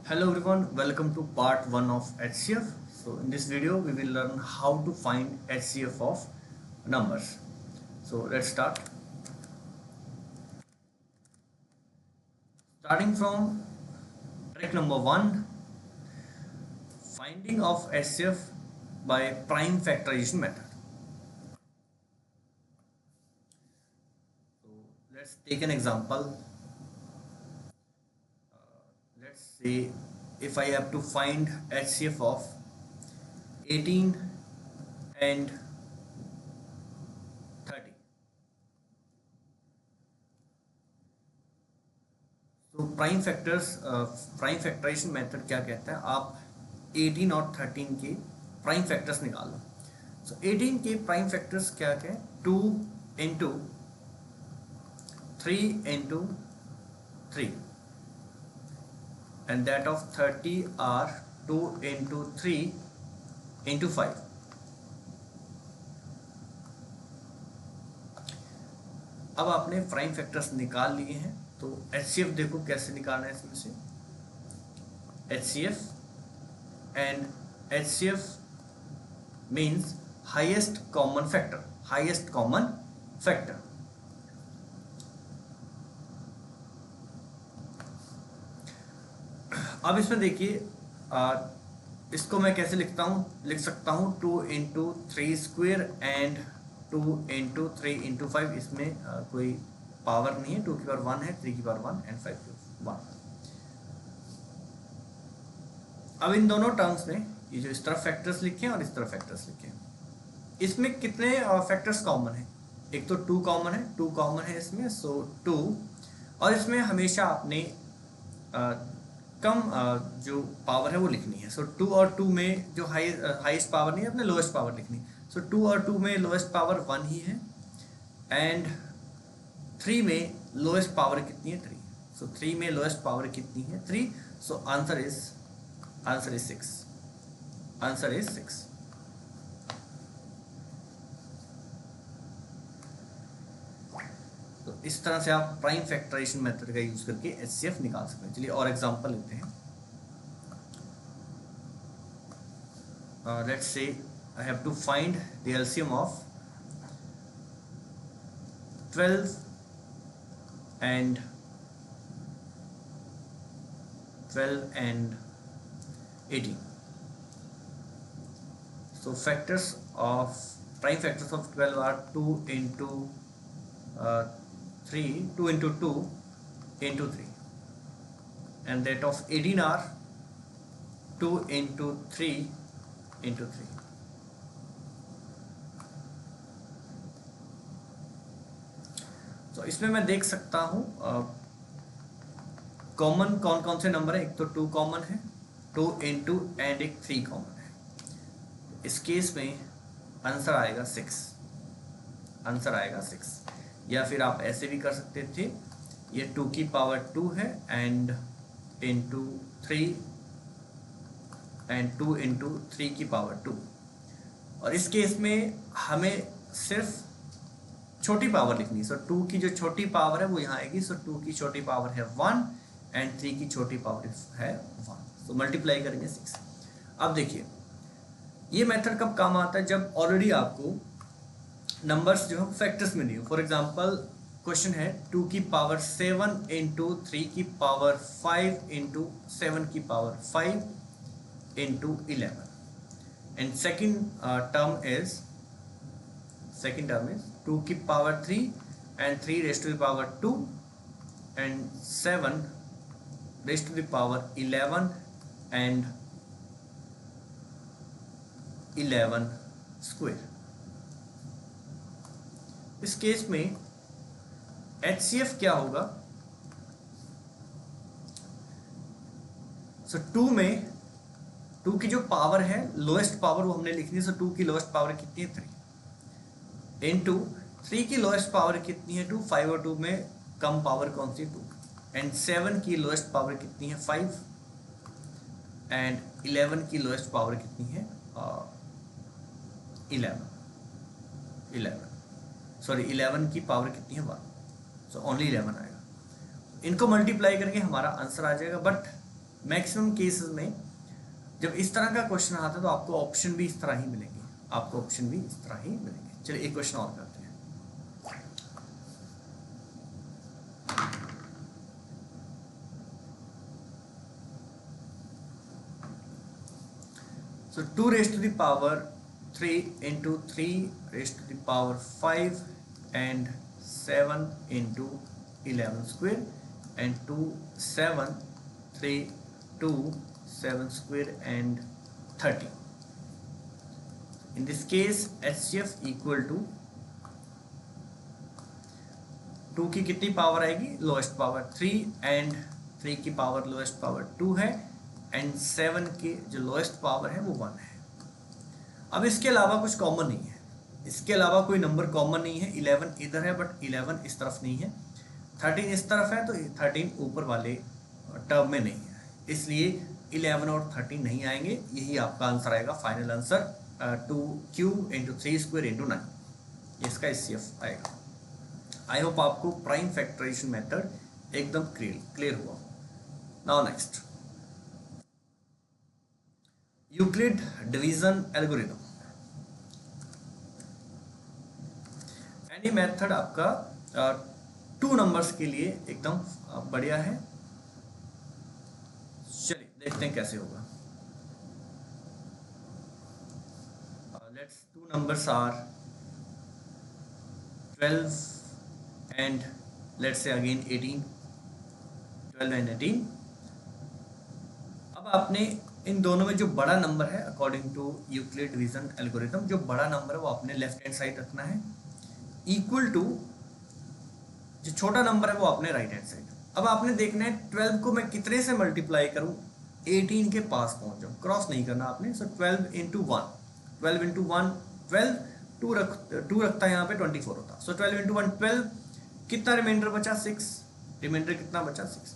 Hello everyone, welcome to part 1 of HCF. So in this video we will learn how to find HCF of numbers. So let's start. Starting from trick number 1, finding of HCF by prime factorization method. So let's take an example. Let's say if I have to find HCF of 18 and 30. तो prime factorisation method क्या कहता है, आप 18 और 13 के prime factors निकाल लो. सो 18 के prime factors क्या क्या है, 2 into 3 into 3 and that of 30 are 2 into 3 into 5. अब आपने प्राइम फैक्टर्स निकाल लिए हैं, तो HCF देखो कैसे निकालना है इसमें से. HCF and HCF means highest common factor. अब इसमें देखिए, इसको मैं कैसे लिख सकता हूँ 2 into 3 square and 2 into 3 into 5. इसमें कोई पावर नहीं है, 2 की पावर 1 है, 3 की पावर 1 एंड 5 की पावर 1. अब इन दोनों टर्म्स में ये जो इस तरफ फैक्टर्स लिखे हैं और इस तरफ फैक्टर्स लिखे हैं, इसमें कितने फैक्टर्स कॉमन है. एक तो 2 कॉमन है इसमें, सो 2. और इसमें हमेशा आपने कम जो पावर है वो लिखनी है. सो 2 और 2 में जो हाईएस्ट पावर नहीं है, अपने लोएस्ट पावर लिखनी. सो 2 और 2 में लोएस्ट पावर 1 ही है एंड 3 में लोएस्ट पावर कितनी है, 3. सो 3 में लोएस्ट पावर कितनी है, 3. सो आंसर इज 6. Answer is 6. तो इस तरह से आप प्राइम फैक्टराइजेशन मेथड का यूज करके HCF निकाल सकते हैं. चलिए और एग्जांपल लेते हैं. Let's say I have to find the LCM of 12 and 18. So prime factors of 12 are 2 into 3, 2 into 2 into 3, and that of 18 are 2 into 3 into 3. तो इसमें मैं देख सकता हूँ कॉमन कौन कौन से नंबर है. एक तो 2 कॉमन है, 2 इंटू एंड एक 3 कॉमन है. इस केस में आंसर आएगा 6. या फिर आप ऐसे भी कर सकते थे, ये 2 की पावर 2 है एंड इंटू 3 एंड 2 इंटू 3 की पावर 2. और इस केस में हमें सिर्फ छोटी पावर लिखनी. सो 2 की जो छोटी पावर है वो यहाँ आएगी. सो 2 की छोटी पावर है 1 एंड 3 की छोटी पावर है 1. सो मल्टीप्लाई करेंगे 6. अब देखिए ये मेथड कब काम आता है, जब ऑलरेडी आपको नंबर्स जो है फैक्टर्स में नहीं हो. फॉर एग्जांपल क्वेश्चन है 2 की पावर 7 इंटू 3 की पावर 5 इंटू 7 की power 5 into 11 and second term is 2 की power 3 and 3 raised to the power 2 and 7 raised to the power 11 and 11 square. इस केस में HCF क्या होगा. सो 2 में 2 की जो पावर है लोएस्ट पावर वो हमने लिखनी है. सो 2 की लोएस्ट पावर कितनी है, 3 इंटू 3 की लोएस्ट पावर कितनी है, 2. 5 और 2 में कम पावर कौन सी, 2. एंड 7 की लोएस्ट पावर कितनी है, 5. एंड 11 की लोएस्ट पावर कितनी है, 11 की पावर कितनी है, 1. सो ओनली 11 आएगा. इनको मल्टीप्लाई करके हमारा आंसर आ जाएगा. बट मैक्सिमम केसेस में जब इस तरह का क्वेश्चन आता है तो आपको ऑप्शन भी इस तरह ही मिलेंगे, आपको ऑप्शन भी इस तरह ही मिलेंगे। चलिए एक क्वेश्चन और करते हैं। So 2 raised to the power 3 into 3 raised to the power 5 and 7 into 11 square and 2 7 3 2 7 square and 30. In this case HCF equal to 2 की कितनी पावर आएगी, लोएस्ट पावर 3 एंड 3 की पावर लोएस्ट पावर 2 है एंड 7 की जो लोएस्ट पावर है वो 1 है। अब इसके अलावा कुछ कॉमन नहीं है, इसके अलावा कोई नंबर कॉमन नहीं है। 11 इधर है बट 11 इस तरफ नहीं है, 13 इस तरफ है तो 13 ऊपर वाले टर्म में नहीं है, इसलिए 11 और 13 नहीं आएंगे। यही आपका आंसर आएगा, final answer 2q into 3 square into 9, इसका HCF आएगा। आई होप आपको प्राइम फैक्टराइजेशन मेथड एकदम क्लियर हुआ। Now next, Euclid division algorithm. Any method आपका 2 नंबर्स के लिए एकदम बढ़िया है। चलिए देखते हैं कैसे होगा। Let's 2 numbers are 12 and let's say again 18, 12 and 18। अब आपने इन दोनों में जो बड़ा नंबर है according to Euclid division algorithm, जो बड़ा नंबर है वो आपने लेफ्ट हैंड साइड रखना है, इक्वल टू जो छोटा नंबर है वो आपने राइट हैंड साइड। अब आपने देखना है 12 को मैं कितने से मल्टीप्लाई करूं 18 के पास पहुंच जाऊं, क्रॉस नहीं करना आपने। सो 12 इंटू 1, 12 इंटू 1 12, 2 रखता है यहाँ पे 24 होता। सो 12 इंटू 1 12, कितना रिमाइंडर बचा 6, रिमाइंडर कितना बचा 6।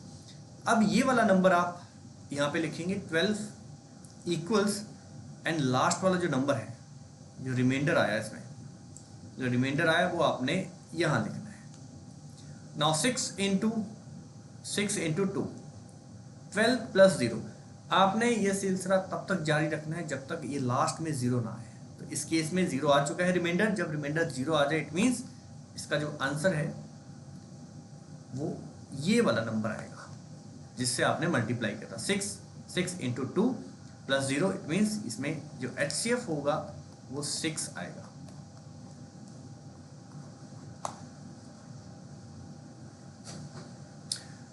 अब ये वाला नंबर आप यहाँ पे लिखेंगे 12 इक्वल्स एंड लास्ट वाला जो नंबर है, जो रिमाइंडर आया इसमें, जो रिमाइंडर आया वो आपने यहाँ लिखना है। Now 6 into 2 12 plus 0। आपने ये सिलसिला तब तक जारी रखना है जब तक ये लास्ट में 0 ना आए। तो इस केस में 0 आ चुका है रिमाइंडर, जब रिमाइंडर 0 आ जाए इट मीन्स इसका जो आंसर है वो ये वाला नंबर आएगा जिससे आपने मल्टीप्लाई किया था। 6 इंटू 2 प्लस 0, इट मीन्स इसमें जो HCF होगा वो 6 आएगा।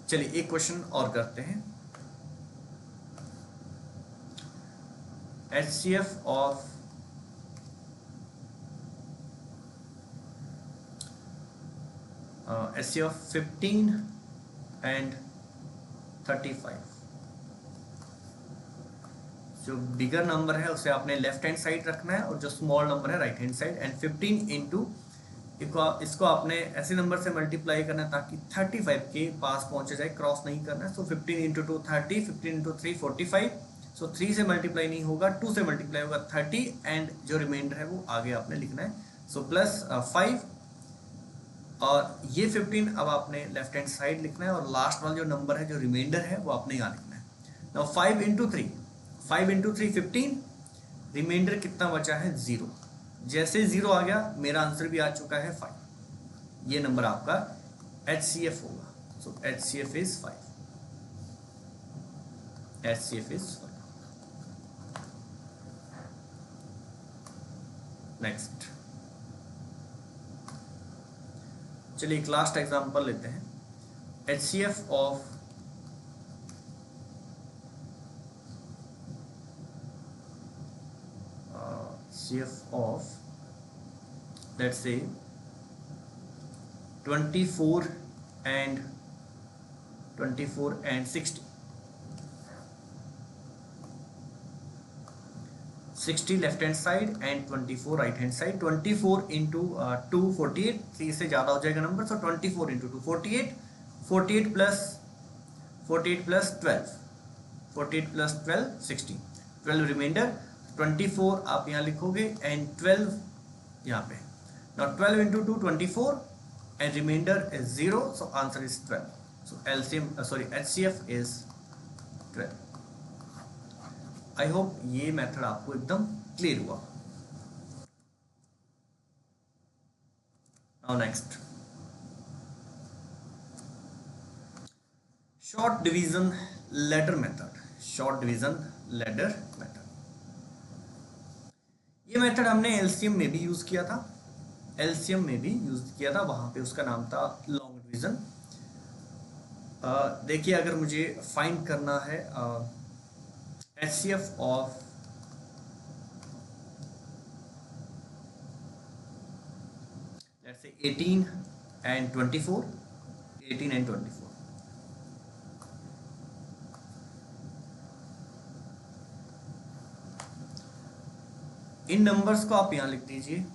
चलिए एक क्वेश्चन और करते हैं। HCF of HCF 15 and 35। जो बिगर नंबर है उसे आपने लेफ्ट हैंड साइड रखना है और जो स्मॉल नंबर है right hand side. And 15 into इसको आपने ऐसे नंबर से मल्टीप्लाई करना है ताकि 35 के पास पहुंचे जाए, क्रॉस नहीं करना है। सो 15 इंटू 2 30, 15 इंटू 3 45। सो 3 से मल्टीप्लाई नहीं होगा, 2 से मल्टीप्लाई होगा 30 एंड जो रिमाइंडर है वो आगे आपने लिखना है। सो प्लस 5 और ये 15 अब आपने लेफ्ट हैंड साइड लिखना है और लास्ट वाला जो नंबर है जो रिमाइंडर है वो आपने यहाँ लिखना है। नाउ 5 इंटू 3 15, रिमाइंडर कितना बचा है 0। जैसे 0 आ गया मेरा आंसर भी आ चुका है 5। ये नंबर आपका HCF होगा। सो HCF is 5, HCF is 5। Next, चलिए एक लास्ट एग्जांपल लेते हैं। HCF of let's say 24 and 60। 60 left hand side and 24 right hand side. 24 into 2 48, 3 से ज़्यादा हो जाएगा नंबर। सो 24 इंटू 2 48, 48 प्लस 12, 48 प्लस 12 60, 12 रिमाइंडर। 24 आप यहाँ लिखोगे एंड 12 यहाँ पे। Now 12 into 2 24 and reminder is 0, so answer is 12। So HCF is 12। I hope ये मेथड आपको एकदम क्लियर हुआ। Now next, short division ladder method. Short division ladder method, ये मेथड हमने एलसीएम में भी यूज किया था। एलसीएम में भी यूज किया था, वहां पे उसका नाम था लॉन्ग डिवीजन। देखिए, अगर मुझे फाइंड करना है HCF of let's say 18 and 24, 18 and 24, in numbers को आप यहां लिख दीजिए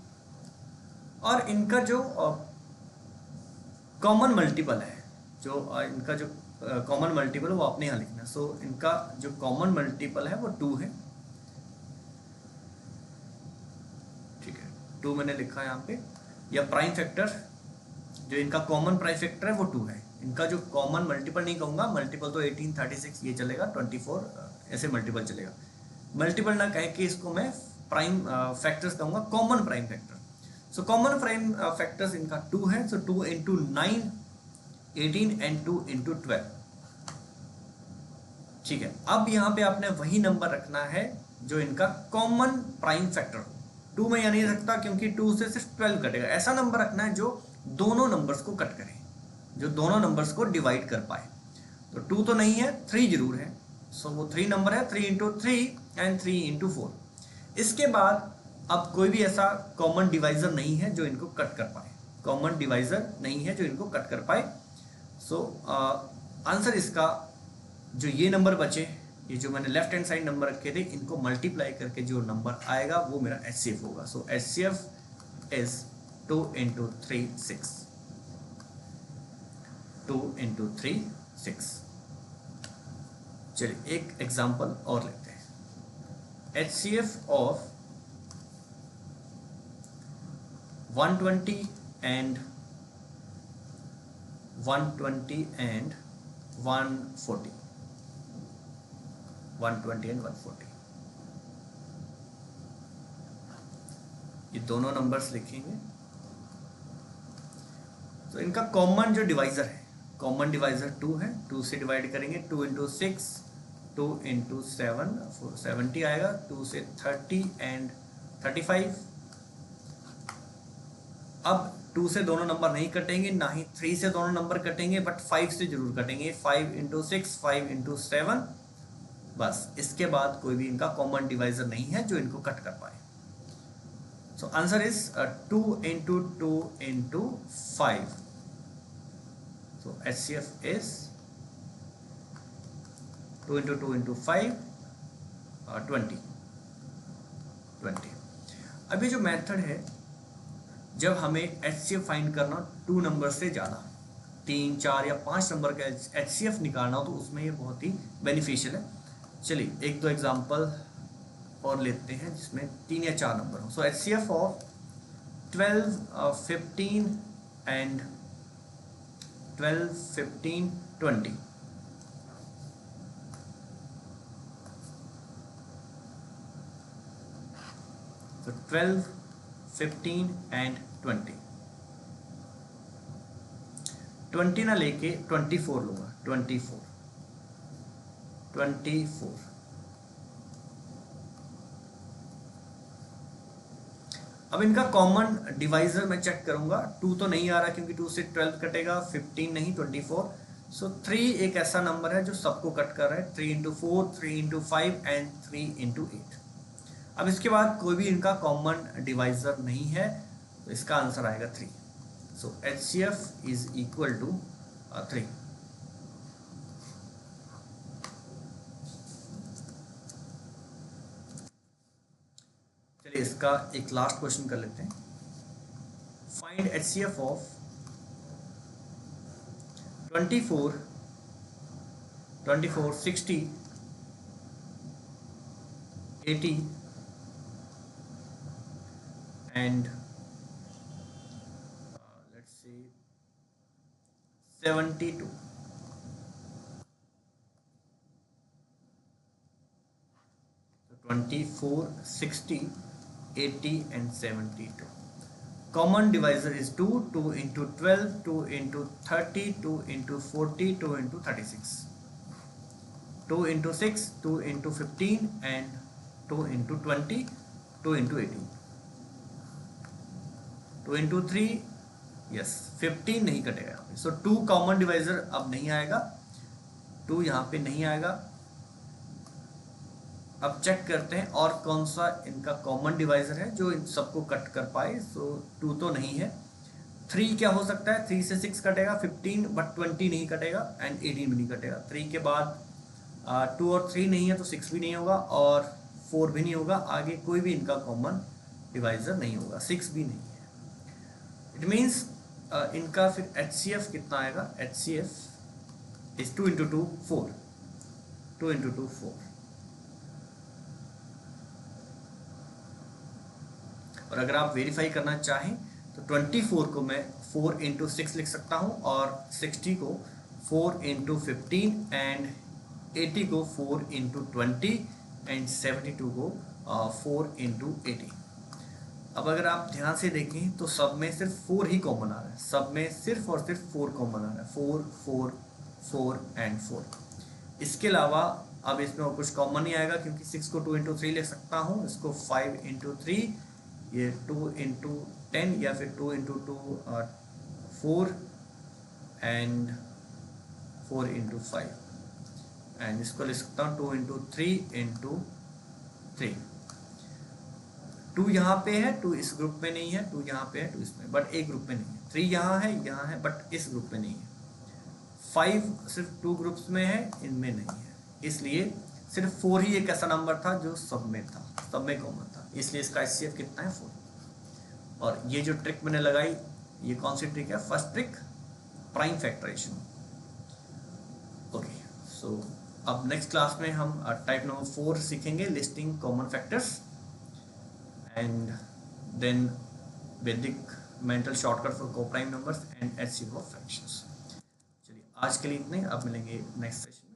और इनका जो कॉमन मल्टीपल है, जो इनका जो कॉमन मल्टीपल है वो आपने यहाँ लिखना। सो इनका जो कॉमन मल्टीपल है वो 2 है, ठीक है, 2 मैंने लिखा है यहाँ पे। या प्राइम फैक्टर, जो इनका कॉमन प्राइम फैक्टर है वो 2 है। इनका जो कॉमन मल्टीपल नहीं कहूँगा, मल्टीपल तो 18, 36 ये चलेगा, 24 ऐसे मल्टीपल चलेगा। मल्टीपल ना कह के इसको मैं प्राइम फैक्टर्स कहूँगा, common prime factor. So common prime factors इनका 2 है। सो 2 into 9, 18 and 2 into 12, ठीक है। अब यहाँ पे आपने वही नंबर रखना है जो इनका कॉमन प्राइम फैक्टर हो। 2 में यह नहीं रखता क्योंकि 2 से सिर्फ 12 कटेगा। ऐसा नंबर रखना है जो दोनों नंबर्स को कट करे, जो दोनों नंबर्स को डिवाइड कर पाए। तो 2 तो नहीं है, 3 जरूर है। सो वो 3 नंबर है, 3 into 3 and 3 into 4। इसके बाद अब कोई भी ऐसा कॉमन डिवाइजर नहीं है जो इनको कट कर पाए, कॉमन डिवाइजर नहीं है जो इनको कट कर पाए। सो आंसर इसका जो ये नंबर बचे, ये जो मैंने लेफ्ट हैंड साइड नंबर रखे थे, इनको मल्टीप्लाई करके जो नंबर आएगा वो मेरा एचसीएफ होगा। सो एचसीएफ इज 2 into 3, 6, 2 into 3, 6। चलिए एक एग्जांपल और लेते हैं। HCF of 120 and 120 and 140, 120 and 140, ये दोनों नंबर्स लिखेंगे। तो इनका कॉमन जो डिवाइजर है, कॉमन डिवाइजर 2 है, 2 से डिवाइड करेंगे, 2 into 6, 2 into 7, 70 आएगा, 2 से 30 and 35। अब 2 से दोनों नंबर नहीं कटेंगे, ना ही 3 से दोनों नंबर कटेंगे, बट 5 से जरूर कटेंगे। 5 into 6, 5 into 7, बस इसके बाद कोई भी इनका कॉमन डिवाइजर नहीं है जो इनको कट कर पाए। सो answer is 2 into 2 into 5। So HCF is 2 into 2 into 5, 20, 20। अभी जो मेथड है, जब हमें HCF फाइंड करना 2 नंबर से ज़्यादा, 3, 4 या 5 नंबर का HCF निकालना हो, तो उसमें ये बहुत ही बेनिफिशियल है। चलिए एक दो एग्जांपल और लेते हैं जिसमें 3 या 4 नंबर हो। सो HCF of 12, 15 and 12, 15, 20। So 12, 15 and 20। 20 ना लेके 24 लूंगा, 24, 24। अब इनका कॉमन डिवाइजर मैं चेक करूंगा, 2 तो नहीं आ रहा क्योंकि 2 से 12 कटेगा, 15 नहीं, 24। सो 3 एक ऐसा नंबर है जो सबको कट कर रहा है, 3 into 4, 3 into 5 and 3 into 8। अब इसके बाद कोई भी इनका कॉमन डिवाइजर नहीं है, तो इसका आंसर आएगा 3। सो HCF इज इक्वल टू 3। चलिए इसका एक लास्ट क्वेश्चन कर लेते हैं। Find HCF of 24, 24, 60, 80 and let's say 72। 24, 60, 80 and 72. Common divisor is 2, 2 into 12, 2 into 30, 2 into 40, 2 into 36. 2 into 6, 2 into 15 and 2 into 20, 2 into 18. 2 into 3, yes 15 नहीं कटेगा, सो 2 कॉमन डिवाइजर अब नहीं आएगा, 2 यहाँ पे नहीं आएगा। अब चेक करते हैं और कौन सा इनका कॉमन डिवाइजर है जो इन सबको कट कर पाए। सो 2 तो नहीं है। 3 क्या हो सकता है, 3 से 6 कटेगा, 15 बट 20 नहीं कटेगा एंड 18 भी नहीं कटेगा। 3 के बाद 2 और 3 नहीं है तो 6 भी नहीं होगा और 4 भी नहीं होगा। आगे कोई भी इनका कॉमन डिवाइजर नहीं होगा, 6 भी नहीं है। इट मीन्स इनका फिर HCF कितना आएगा, HCF इज 2 into 2 4, 2 into 2 4। और अगर आप वेरीफाई करना चाहें तो 24 को मैं 4 into 6 लिख सकता हूं और 60 को 4 into 15 एंड 80 को 4 into 20 एंड 72 को 4 into 80। अब अगर आप ध्यान से देखें तो सब में सिर्फ 4 ही कॉमन आ रहा है, सब में सिर्फ और सिर्फ 4 कॉमन आ रहा है, 4 4 4 एंड 4। इसके अलावा अब इसमें और कुछ कॉमन नहीं आएगा क्योंकि 6 को 2 into 3 लिख सकता हूँ, इसको 5 into 3, ये 2 into 10 या फिर 2 into 2 4 एंड 4 into 5 एंड इसको लिख सकता हूँ 2 into 3 into 3। 2 यहाँ पे है, 2 इस ग्रुप में नहीं है, 2 यहाँ पे है, 2 इसमें, बट एक ग्रुप में नहीं है। 3 यहाँ है बट इस ग्रुप में नहीं है। 5 सिर्फ 2 ग्रुप्स में है, इनमें नहीं है। इसलिए सिर्फ 4 ही एक ऐसा नंबर था जो सब में था, सब में कॉमन था, इसलिए इसका HCF कितना है 4। और ये जो ट्रिक मैंने लगाई, ये कौन सी ट्रिक है, first trick prime factorisation. Okay, so अब नेक्स्ट क्लास में हम टाइप नंबर 4 सीखेंगे, listing common factors and then basic mental shortcut for co-prime numbers and HCF of fractions। चलिए आज के लिए इतने, अब मिलेंगे नेक्स्ट सेशन में।